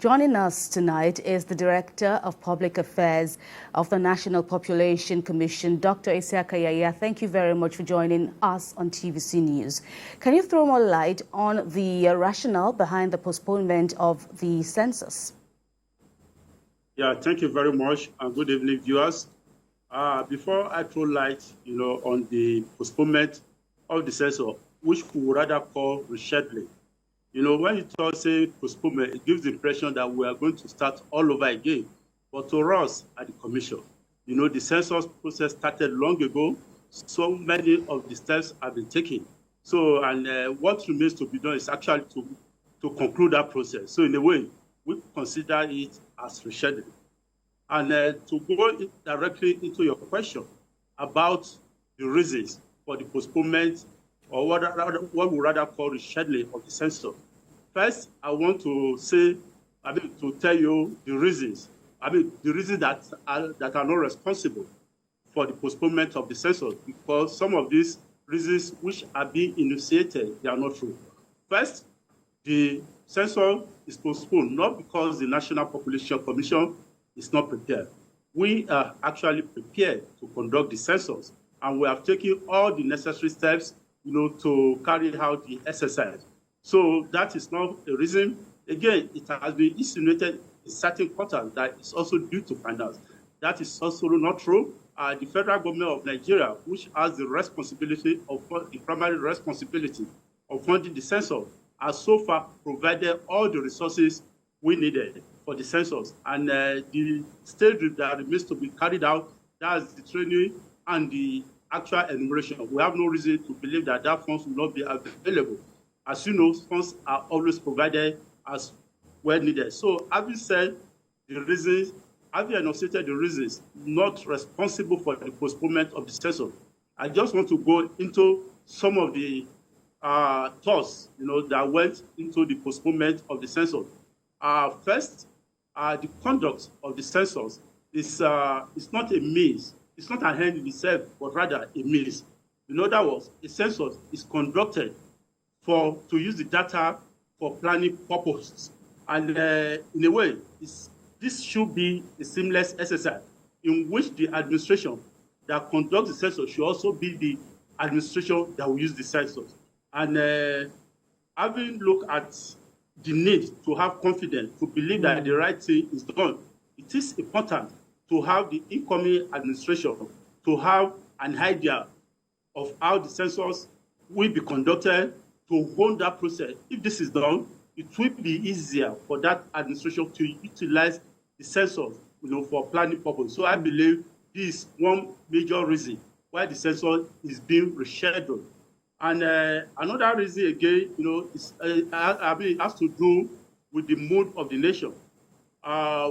Joining us tonight is the Director of Public Affairs of the National Population Commission, Dr. Isiaka Yahaya. Thank you very much for joining us on TVC News. Can you throw more light on the rationale behind the postponement of the census? Yeah, thank you very much, and good evening, viewers. Before I throw light, on the postponement of the census, which we would rather call rescheduling. When you say postponement, it gives the impression that we are going to start all over again. But to us at the Commission, the census process started long ago. So many of the steps have been taken. So, and what remains to be done is actually to conclude that process. So, in a way, we consider it as rescheduling. And to go directly into your question about the reasons for the postponement, or what we rather call rescheduling of the census. First, I want to tell you the reasons. The reasons that are not responsible for the postponement of the census, because some of these reasons which are being initiated, they are not true. First, the census is postponed not because the National Population Commission is not prepared. We are actually prepared to conduct the census, and we have taken all the necessary steps to carry out the exercise. So that is not a reason. Again, it has been insinuated in certain quarters that it's also due to finance. That is also not true. The federal government of Nigeria, which has the primary responsibility of funding the census, has so far provided all the resources we needed for the census. And the stage that remains to be carried out, that's the training and the actual enumeration. We have no reason to believe that funds will not be available. As you know, funds are always provided as well needed. So having said the reasons, having enunciated the reasons not responsible for the postponement of the census, I just want to go into some of the thoughts that went into the postponement of the census. First, the conduct of the census is not a means. It's not an end in itself, but rather a means. In other words, a census is conducted to use the data for planning purposes. And in a way, this should be a seamless exercise in which the administration that conducts the census should also be the administration that will use the census. And having looked at the need to have confidence, to believe that the right thing is done, it is important to have the incoming administration to have an idea of how the census will be conducted, to own that process. If this is done, it will be easier for that administration to utilize the census for planning purposes. So I believe this is one major reason why the census is being rescheduled. And another reason again, it has to do with the mood of the nation.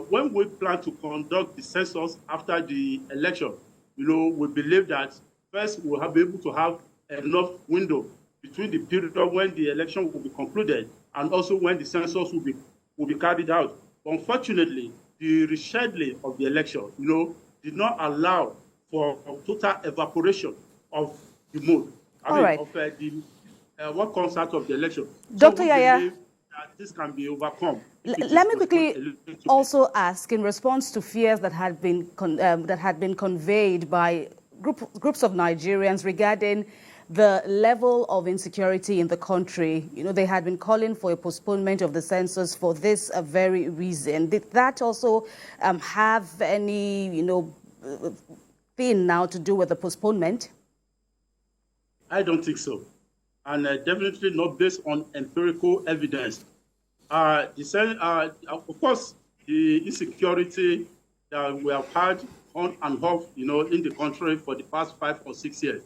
When we plan to conduct the census after the election, we believe that first we'll be able to have enough window between the period when the election will be concluded and also when the census will be carried out. Unfortunately, the rescheduling of the election, did not allow for total evaporation of the mood. What comes out of the election. Dr. Yahaya, this can be overcome. Let me quickly also ask, in response to fears that had been conveyed by groups of Nigerians regarding the level of insecurity in the country, they had been calling for a postponement of the census for this very reason. Did that also have any, thing now to do with the postponement? I don't think so. And definitely not based on empirical evidence. Of course, the insecurity that we have had on and off, in the country for the past 5 or 6 years,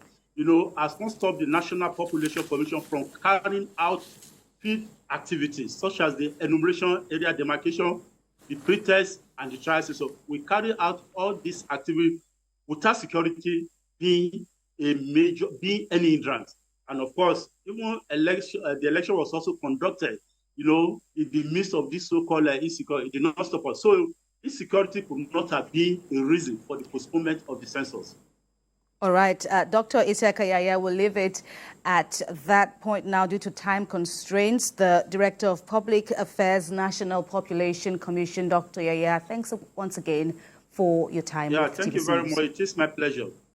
has not stopped the National Population Commission from carrying out field activities such as the enumeration, area demarcation, the pre-test, and the trial. So we carry out all these activities without security being any hindrance. And of course, even the election was also conducted, in the midst of this so-called insecurity. It did not stop us. So insecurity could not have been a reason for the postponement of the census. All right. Dr. Isiaka Yahaya will leave it at that point now due to time constraints. The Director of Public Affairs, National Population Commission, Dr. Yahaya, thanks once again for your time. Yeah, with thank you TVC very News. much. It is my pleasure.